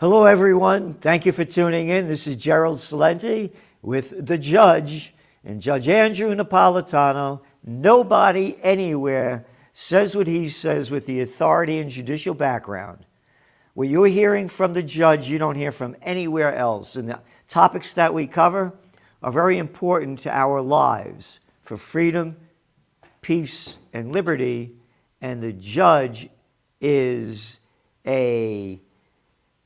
Hello, everyone. Thank you for tuning in. This is Gerald Celente with the judge and Judge Andrew Napolitano. Nobody anywhere says what he says with the authority and judicial background. What you're hearing from the judge, you don't hear from anywhere else. And the topics that we cover are very important to our lives for freedom, peace, and liberty. And the judge is a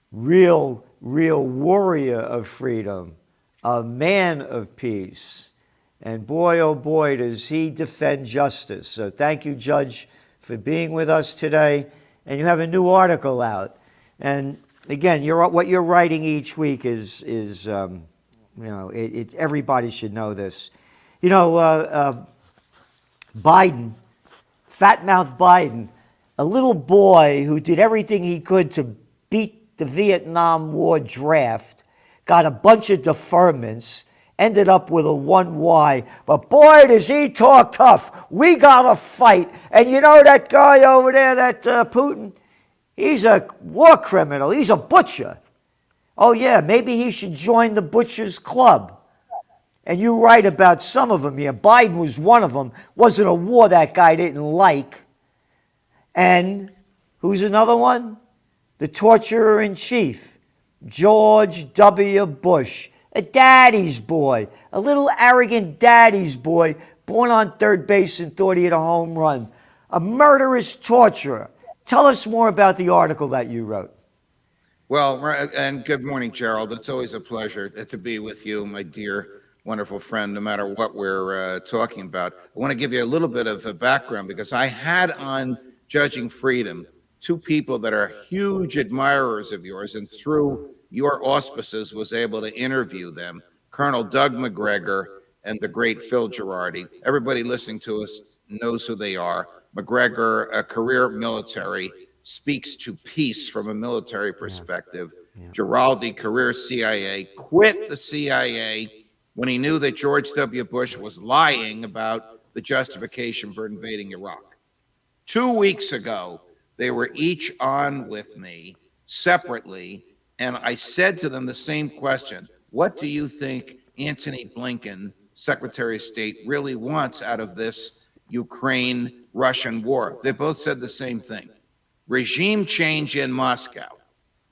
real warrior of freedom, a man of peace. And boy, oh boy, does he defend justice. So thank you, Judge, for being with us today. And you have a new article out. And again, what you're writing each week is everybody should know this. Biden, fat-mouthed Biden, a little boy who did everything he could to beat the Vietnam War draft, got a bunch of deferments, ended up with a 1Y. But boy, does he talk tough. We got to fight. And you know that guy over there, that Putin? He's a war criminal. He's a butcher. Oh, yeah, maybe he should join the Butchers Club. And you write about some of them here. Biden was one of them. Wasn't a war that guy didn't like. And who's another one? The torturer-in-chief, George W. Bush, a daddy's boy, a little arrogant daddy's boy, born on third base and thought he had a home run, a murderous torturer. Tell us more about the article that you wrote. Well, and good morning, Gerald. It's always a pleasure to be with you, my dear, wonderful friend, no matter what we're talking about. I want to give you a little bit of a background because I had on Judging Freedom two people that are huge admirers of yours, and through your auspices was able to interview them, Colonel Doug McGregor and the great Phil Girardi. Everybody listening to us knows who they are. McGregor, a career military, speaks to peace from a military perspective. Yeah. Girardi, career CIA, quit the CIA when he knew that George W. Bush was lying about the justification for invading Iraq. 2 weeks ago, they were each on with me separately, and I said to them the same question. What do you think Antony Blinken, Secretary of State, really wants out of this Ukraine-Russian war? They both said the same thing. Regime change in Moscow.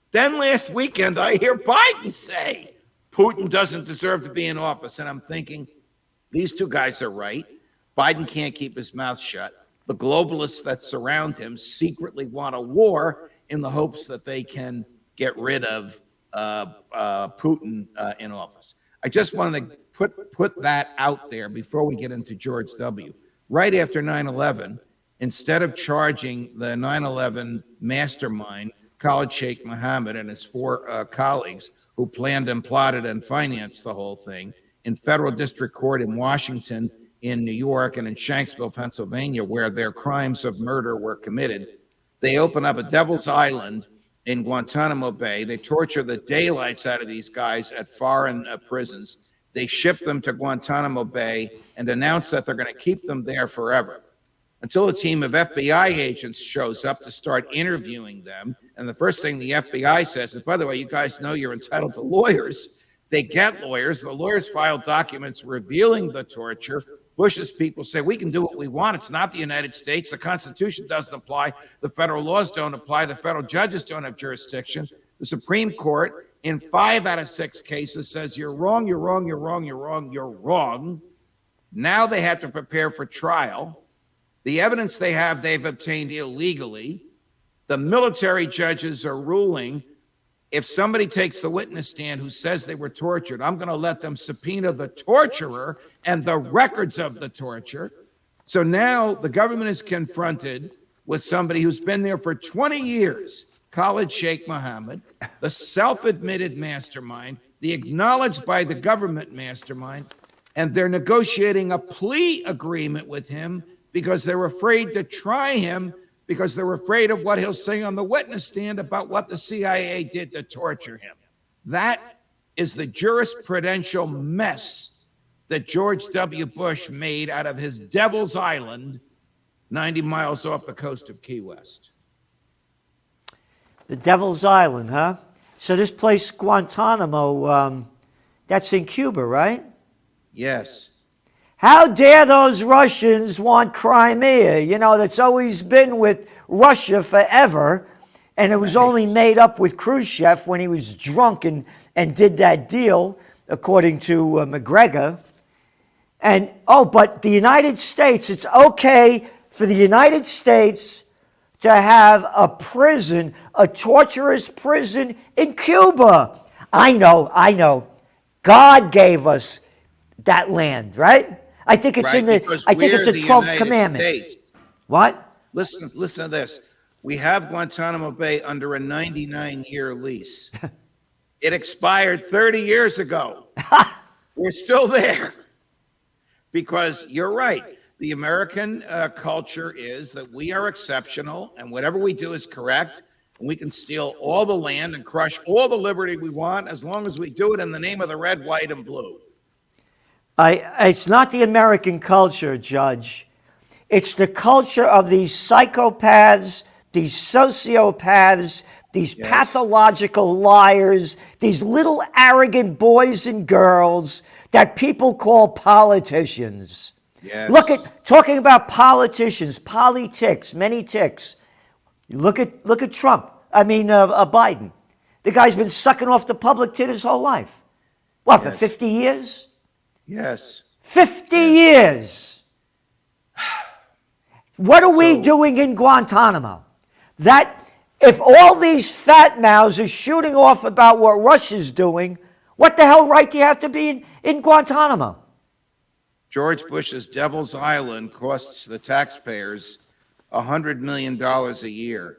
Then last weekend, I hear Biden say Putin doesn't deserve to be in office. And I'm thinking, these two guys are right. Biden can't keep his mouth shut. The globalists that surround him secretly want a war in the hopes that they can get rid of Putin in office. I just wanted to put that out there before we get into George W. Right after 9/11, instead of charging the 9/11 mastermind, Khalid Sheikh Mohammed, and his four colleagues who planned and plotted and financed the whole thing, in federal district court in Washington, in New York, and in Shanksville, Pennsylvania, where their crimes of murder were committed, they open up a Devil's Island in Guantanamo Bay. They torture the daylights out of these guys at foreign prisons. They ship them to Guantanamo Bay and announce that they're going to keep them there forever until a team of FBI agents shows up to start interviewing them. And the first thing the FBI says is, by the way, you guys know you're entitled to lawyers. They get lawyers. The lawyers file documents revealing the torture. Bush's people say, we can do what we want. It's not the United States. The Constitution doesn't apply. The federal laws don't apply. The federal judges don't have jurisdiction. The Supreme Court, in 5 out of 6 cases, says you're wrong, you're wrong, you're wrong, you're wrong, you're wrong. Now they have to prepare for trial. The evidence they have, they've obtained illegally. The military judges are ruling, if somebody takes the witness stand who says they were tortured, I'm going to let them subpoena the torturer and the records of the torture. So now the government is confronted with somebody who's been there for 20 years, Khalid Sheikh Mohammed, the self-admitted mastermind, the acknowledged by the government mastermind, and they're negotiating a plea agreement with him because they're afraid to try him, because they're afraid of what he'll say on the witness stand about what the CIA did to torture him. That is the jurisprudential mess that George W. Bush made out of his Devil's Island, 90 miles off the coast of Key West. The Devil's Island, huh? So this place, Guantanamo, that's in Cuba, right? Yes. How dare those Russians want Crimea? You know, that's always been with Russia forever. And it was only made up with Khrushchev when he was drunk and did that deal, according to McGregor. And, but the United States, it's okay for the United States to have a prison, a torturous prison in Cuba. I know. God gave us that land, right? I think it's in the 12th commandment. States. What? Listen to this. We have Guantanamo Bay under a 99-year lease. It expired 30 years ago. We're still there. Because you're right. The American culture is that we are exceptional and whatever we do is correct. And we can steal all the land and crush all the liberty we want as long as we do it in the name of the red, white, and blue. It's not the American culture, Judge. It's the culture of these psychopaths, these sociopaths, these pathological liars, these little arrogant boys and girls that people call politicians. Yes. Look at, talking about politicians, politics, many ticks. Look at Trump. Biden. The guy's been sucking off the public tit his whole life. What, for 50 years? Yes. 50 years. What are we doing in Guantanamo? That if all these fat mouths are shooting off about what Russia's doing, what the hell right do you have to be in Guantanamo? George Bush's Devil's Island costs the taxpayers $100 million a year.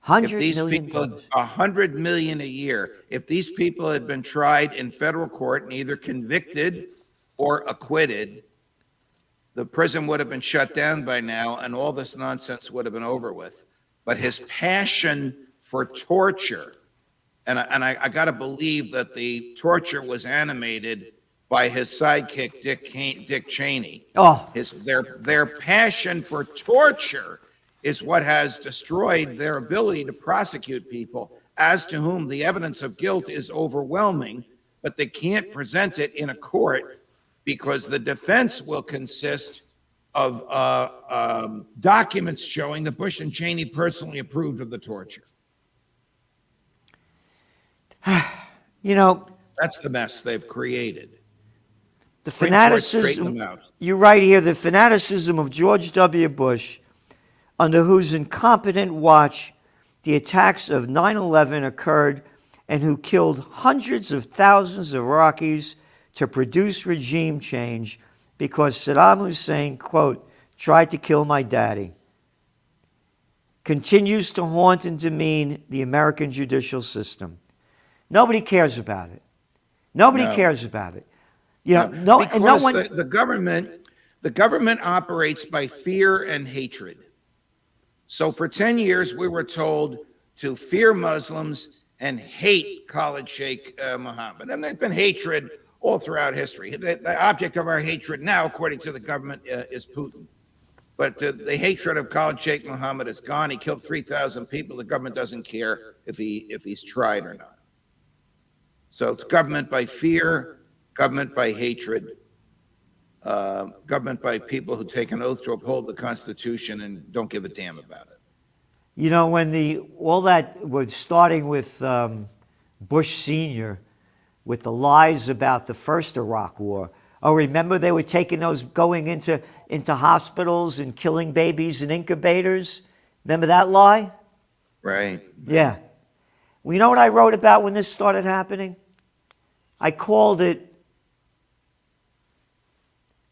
$100 million a year. If these people had been tried in federal court and either convicted or acquitted, the prison would have been shut down by now and all this nonsense would have been over with. But his passion for torture, and I got to believe that the torture was animated by his sidekick, Dick Cheney. Their passion for torture is what has destroyed their ability to prosecute people, as to whom the evidence of guilt is overwhelming, but they can't present it in a court because the defense will consist of documents showing that Bush and Cheney personally approved of the torture. You know, that's the mess they've created. The fanaticism, you write here, the fanaticism of George W. Bush, under whose incompetent watch the attacks of 9/11 occurred and who killed hundreds of thousands of Iraqis to produce regime change because Saddam Hussein, quote, tried to kill my daddy, continues to haunt and demean the American judicial system. Nobody cares about it. Nobody cares about it. You know, because the government operates by fear and hatred. So for 10 years, we were told to fear Muslims and hate Khalid Sheikh Mohammed. And there's been hatred all throughout history. The object of our hatred now, according to the government, is Putin. But the hatred of Khalid Sheikh Mohammed is gone. He killed 3,000 people. The government doesn't care if he's tried or not. So it's government by fear, government by hatred, government by people who take an oath to uphold the Constitution and don't give a damn about it. You know, when all that was starting with Bush Sr., with the lies about the first Iraq War. Oh, remember they were taking those, going into hospitals and killing babies in incubators? Remember that lie? Right. Yeah. Well, you know what I wrote about when this started happening? I called it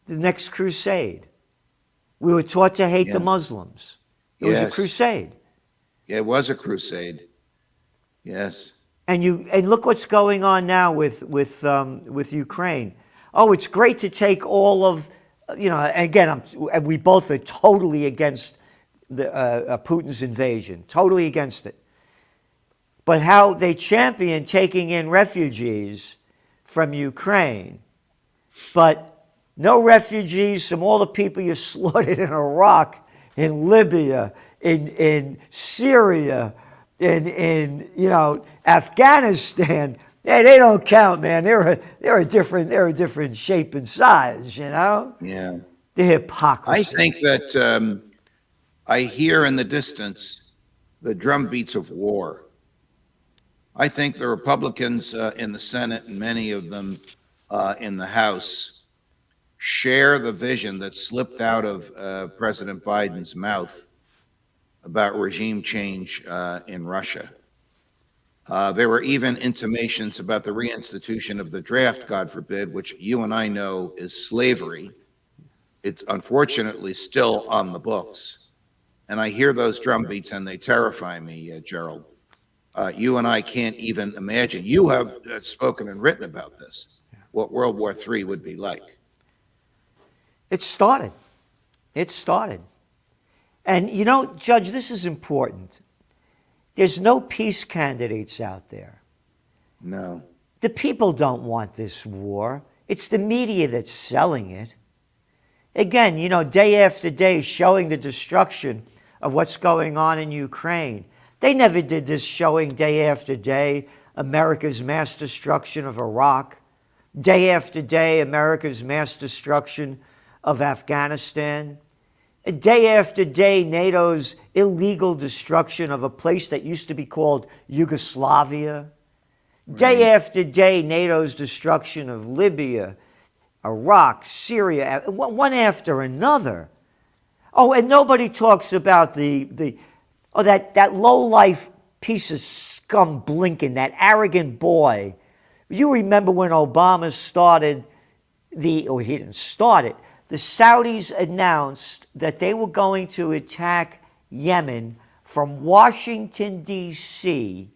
the next crusade. We were taught to hate the Muslims. It was a crusade. Yeah, it was a crusade. Yes. And look what's going on now with Ukraine. Oh, it's great to take all of, again, we both are totally against Putin's invasion, totally against it. But how they champion taking in refugees from Ukraine, but no refugees from all the people you slaughtered in Iraq, in Libya, in Syria, in Afghanistan, hey, they don't count, man. They're a different shape and size, Yeah. The I hypocrisy. think that I hear in the distance the drumbeats of war. I think the Republicans in the Senate and many of them in the House share the vision that slipped out of President Biden's mouth about regime change in Russia. There were even intimations about the reinstitution of the draft, God forbid, which you and I know is slavery. It's unfortunately still on the books. And I hear those drumbeats and they terrify me, Gerald. You and I can't even imagine. You have spoken and written about this, what World War III would be like. It started. And Judge, this is important. There's no peace candidates out there. No. The people don't want this war. It's the media that's selling it. Again, day after day showing the destruction of what's going on in Ukraine. They never did this showing day after day America's mass destruction of Iraq. Day after day, America's mass destruction of Afghanistan. Day after day, NATO's illegal destruction of a place that used to be called Yugoslavia. Right. Day after day, NATO's destruction of Libya, Iraq, Syria, one after another. Oh, and nobody talks about that low-life piece of scum Blinken, that arrogant boy. You remember when Obama started he didn't start it. The Saudis announced that they were going to attack Yemen from Washington, D.C.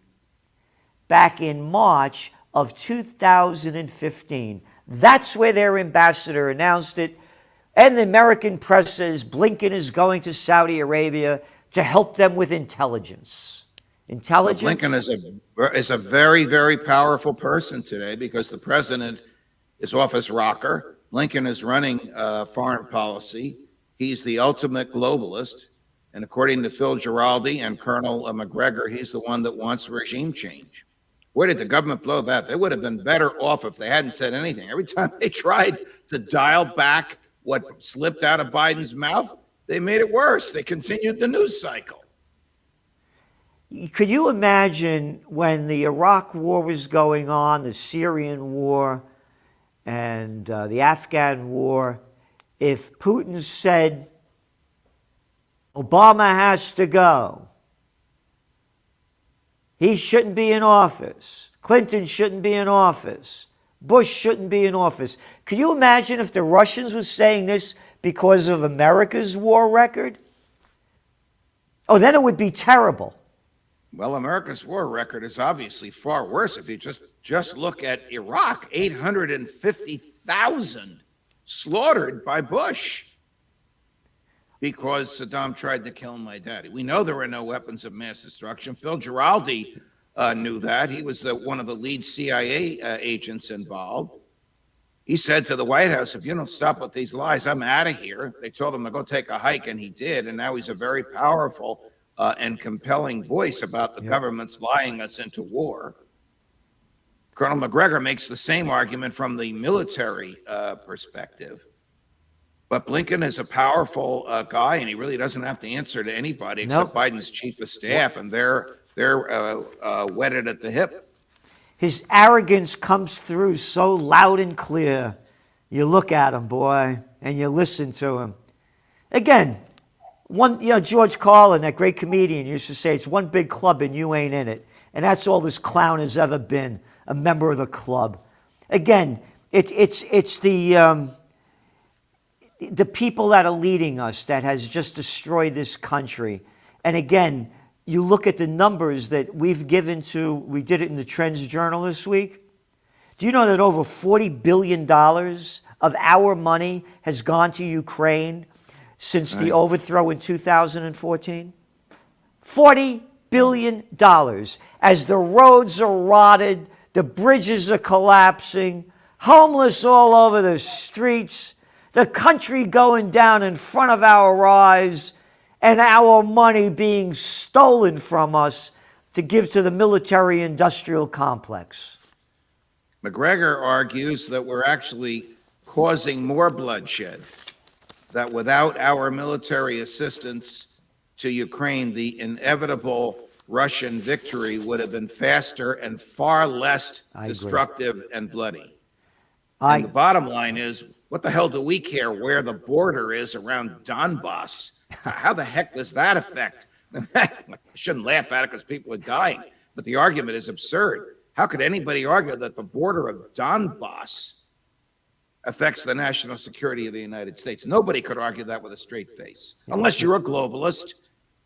back in March of 2015. That's where their ambassador announced it. And the American press says Blinken is going to Saudi Arabia to help them with intelligence. Intelligence? Well, Blinken is a very, very powerful person today because the president is off his rocker. Blinken is running foreign policy. He's the ultimate globalist. And according to Phil Giraldi and Colonel McGregor, he's the one that wants regime change. Where did the government blow that? They would have been better off if they hadn't said anything. Every time they tried to dial back what slipped out of Biden's mouth, they made it worse. They continued the news cycle. Could you imagine when the Iraq war was going on, the Syrian war, and the Afghan war, if Putin said, Obama has to go, he shouldn't be in office, Clinton shouldn't be in office, Bush shouldn't be in office. Could you imagine if the Russians were saying this because of America's war record? Oh, then it would be terrible. Well, America's war record is obviously far worse. If you just look at Iraq, 850,000 slaughtered by Bush because Saddam tried to kill my daddy. We know there were no weapons of mass destruction. Phil Giraldi knew that. He was one of the lead CIA agents involved. He said to the White House, if you don't stop with these lies, I'm out of here. They told him to go take a hike, and he did. And now he's a very powerful and compelling voice about the government's lying us into war. Colonel McGregor makes the same argument from the military perspective. But Blinken is a powerful guy, and he really doesn't have to answer to anybody except Biden's chief of staff, and they're wetted at the hip. His arrogance comes through so loud and clear. You look at him, boy, and you listen to him. Again, George Carlin, that great comedian, used to say, it's one big club and you ain't in it. And that's all this clown has ever been, a member of the club. Again, it's the people that are leading us that has just destroyed this country. And again, you look at the numbers that we've given we did it in the Trends Journal this week. Do you know that over $40 billion of our money has gone to Ukraine since the overthrow in 2014? $40 billion. As the roads are rotted, the bridges are collapsing, homeless all over the streets, the country going down in front of our eyes, and our money being stolen from us to give to the military-industrial complex? McGregor argues that we're actually causing more bloodshed, that without our military assistance to Ukraine, the inevitable Russian victory would have been faster and far less destructive and bloody. And the bottom line is, what the hell do we care where the border is around Donbass? How the heck does that affect? I shouldn't laugh at it because people are dying, but the argument is absurd. How could anybody argue that the border of Donbass affects the national security of the United States? Nobody could argue that with a straight face, unless you're a globalist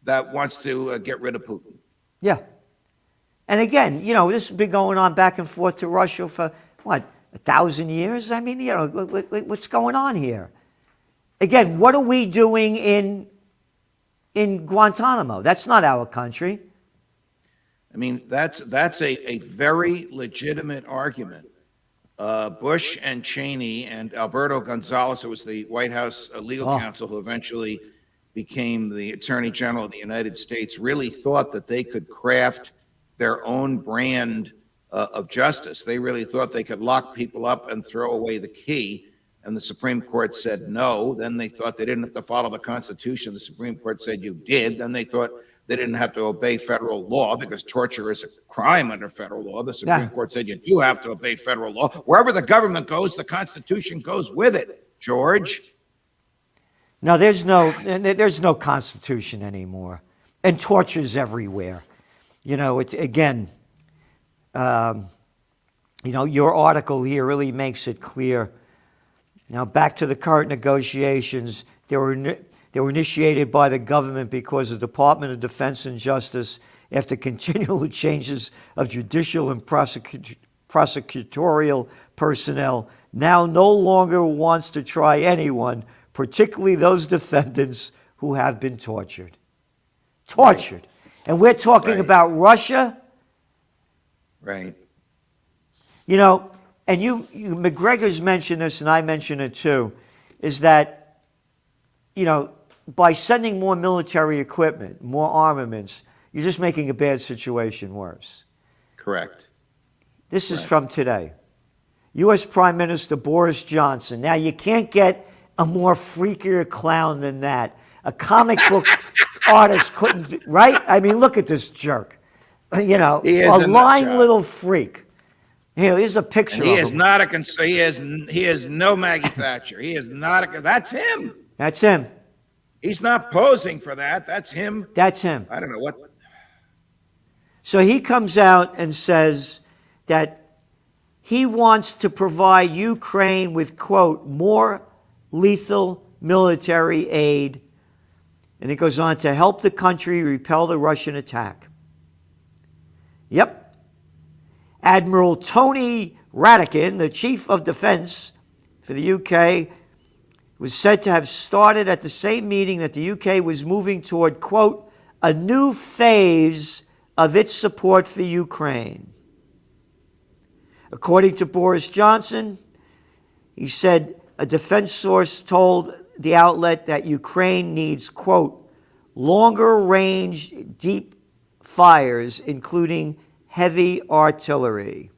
that wants to get rid of Putin. Yeah. And again, you know, this has been going on back and forth to Russia for, what, 1,000 years? I mean, you know, what's going on here? Again, what are we doing in Guantanamo? That's not our country. I mean, that's a very legitimate argument. Bush and Cheney and Alberto Gonzales, who was the White House legal counsel who eventually became the Attorney General of the United States, really thought that they could craft their own brand of justice. They really thought they could lock people up and throw away the key. And the Supreme Court said no. Then they thought they didn't have to follow the Constitution. The Supreme Court said you did. Then they thought they didn't have to obey federal law because torture is a crime under federal law. The Supreme Court said you do have to obey federal law. Wherever the government goes, the Constitution goes with it, George. No, there's no Constitution anymore. And torture's everywhere. You know, it's, again, you know, your article here really makes it clear. Now, back to the current negotiations, they were initiated by the government because the Department of Defense and Justice, after continual changes of judicial and prosecutorial personnel, now no longer wants to try anyone, particularly those defendants who have been tortured. Tortured. And we're talking about Russia. Right. You know, and you McGregor's mentioned this, and I mentioned it too, is that, you know, by sending more military equipment, more armaments, you're just making a bad situation worse. Correct. This is from today. U.S. Prime Minister Boris Johnson. Now, you can't get a more freakier clown than that. A comic book artist couldn't, right? I mean, look at this jerk. You know, a lying little freak. Here, here's a picture of him. He is not a he is no Maggie Thatcher. He is not a, that's him. That's him. He's not posing for that. That's him. That's him. I don't know what. So he comes out and says that he wants to provide Ukraine with, quote, more lethal military aid. And it goes on to help the country repel the Russian attack. Yep. Admiral Tony Radakin, the Chief of Defense for the UK, was said to have started at the same meeting that the UK was moving toward, quote, a new phase of its support for Ukraine. According to Boris Johnson, he said a defense source told the outlet that Ukraine needs, quote, longer range deep fires, including heavy artillery.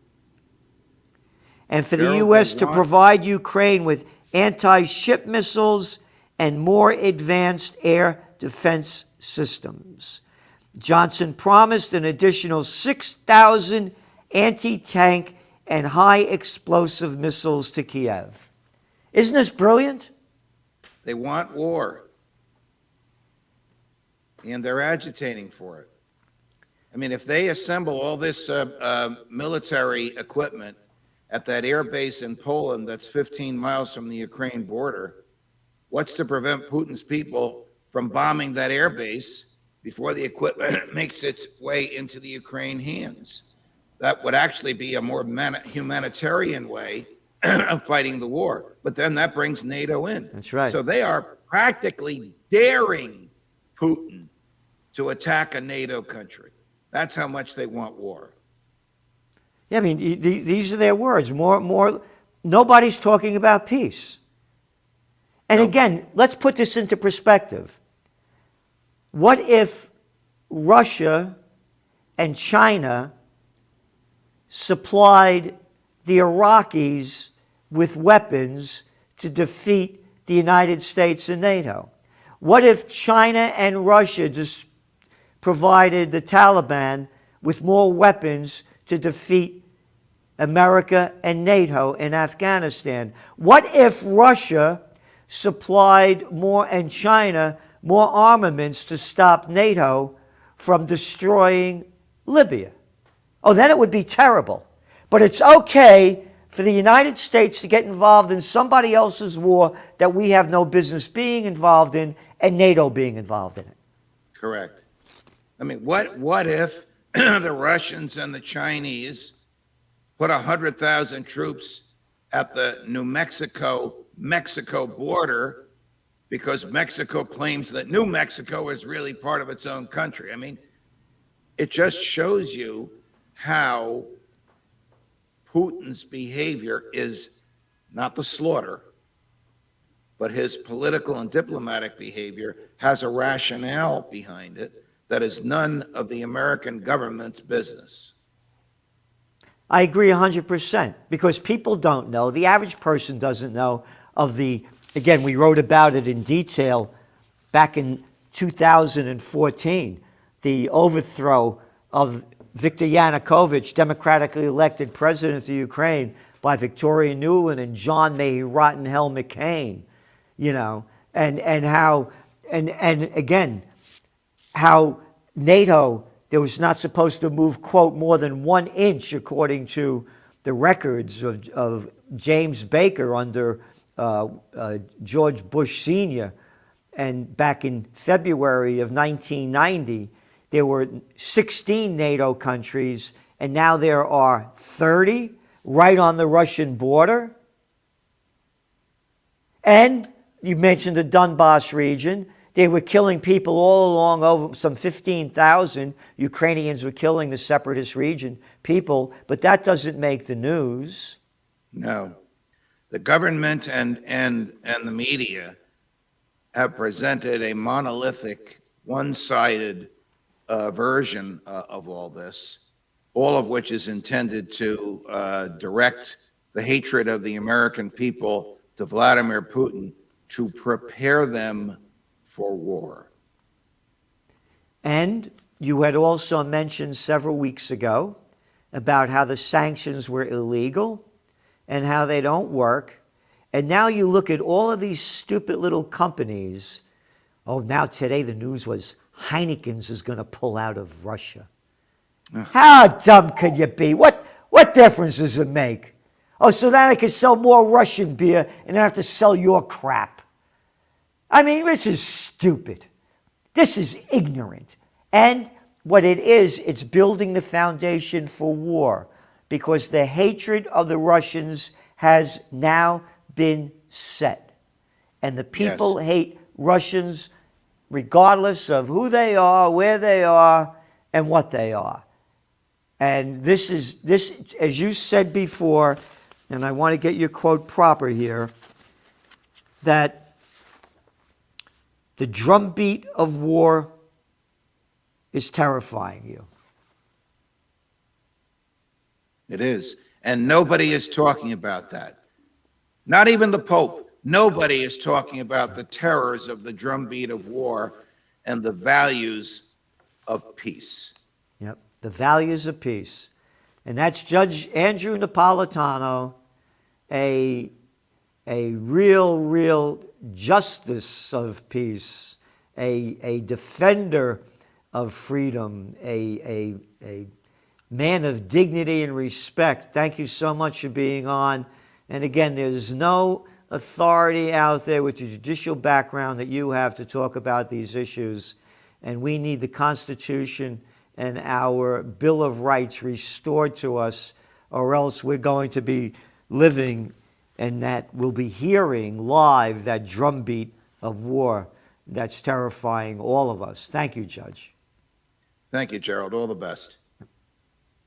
And for the U.S. to provide Ukraine with anti-ship missiles and more advanced air defense systems. Johnson promised an additional 6,000 anti-tank and high-explosive missiles to Kiev. Isn't this brilliant? They want war. And they're agitating for it. I mean, if they assemble all this military equipment at that air base in Poland that's 15 miles from the Ukraine border, what's to prevent Putin's people from bombing that air base before the equipment makes its way into the Ukraine hands? That would actually be a more humanitarian way of fighting the war. But then that brings NATO in. That's right. So they are practically daring Putin to attack a NATO country. That's how much they want war. Yeah, I mean, these are their words. More. Nobody's talking about peace. And again, let's put this into perspective. What if Russia and China supplied the Iraqis with weapons to defeat the United States and NATO? What if China and Russia just provided the Taliban with more weapons to defeat America and NATO in Afghanistan? What if Russia supplied more and China more armaments to stop NATO from destroying Libya? Oh, then it would be terrible. But it's okay for the United States to get involved in somebody else's war that we have no business being involved in, and NATO being involved in it. Correct. I mean, what if the Russians and the Chinese put 100,000 troops at the New Mexico border because Mexico claims that New Mexico is really part of its own country? I mean, it just shows you how Putin's behavior is not the slaughter, but his political and diplomatic behavior has a rationale behind it that is none of the American government's business. I agree 100%, because people don't know, the average person doesn't know of the, again, we wrote about it in detail back in 2014, the overthrow of Viktor Yanukovych, democratically elected president of the Ukraine, by Victoria Nuland and John May Rotten Hell McCain, you know, and how, and again, how NATO, there was not supposed to move, quote, more than 1 inch, according to the records of James Baker under George Bush Sr. And back in February of 1990, there were 16 NATO countries, and now there are 30 right on the Russian border. And you mentioned the Donbass region. They were killing people all along, over some 15,000 Ukrainians were killing the separatist region people, but that doesn't make the news. No. The government and the media have presented a monolithic, one-sided version of all this, all of which is intended to direct the hatred of the American people to Vladimir Putin to prepare them for war. And you had also mentioned several weeks ago about how the sanctions were illegal and how they don't work. And now you look at all of these stupid little companies. Oh, now today the news was Heineken's is going to pull out of Russia. How dumb could you be? What difference does it make? Oh, so now I can sell more Russian beer and I have to sell your crap. I mean, this is stupid. This is ignorant. And what it is, it's building the foundation for war, because the hatred of the Russians has now been set. And the people hate Russians regardless of who they are, where they are, and what they are. And this, as you said before, and I want to get your quote proper here, that the drumbeat of war is terrifying you. It is. And nobody is talking about that. Not even the Pope. Nobody is talking about the terrors of the drumbeat of war and the values of peace. Yep, the values of peace. And that's Judge Andrew Napolitano, a real justice of peace, a defender of freedom, a man of dignity and respect. Thank you so much for being on. And again, there's no authority out there with the judicial background that you have to talk about these issues. And we need the Constitution and our Bill of Rights restored to us, or else we're going to be living, and that we'll be hearing live that drumbeat of war that's terrifying all of us. Thank you, Judge. Thank you, Gerald. All the best.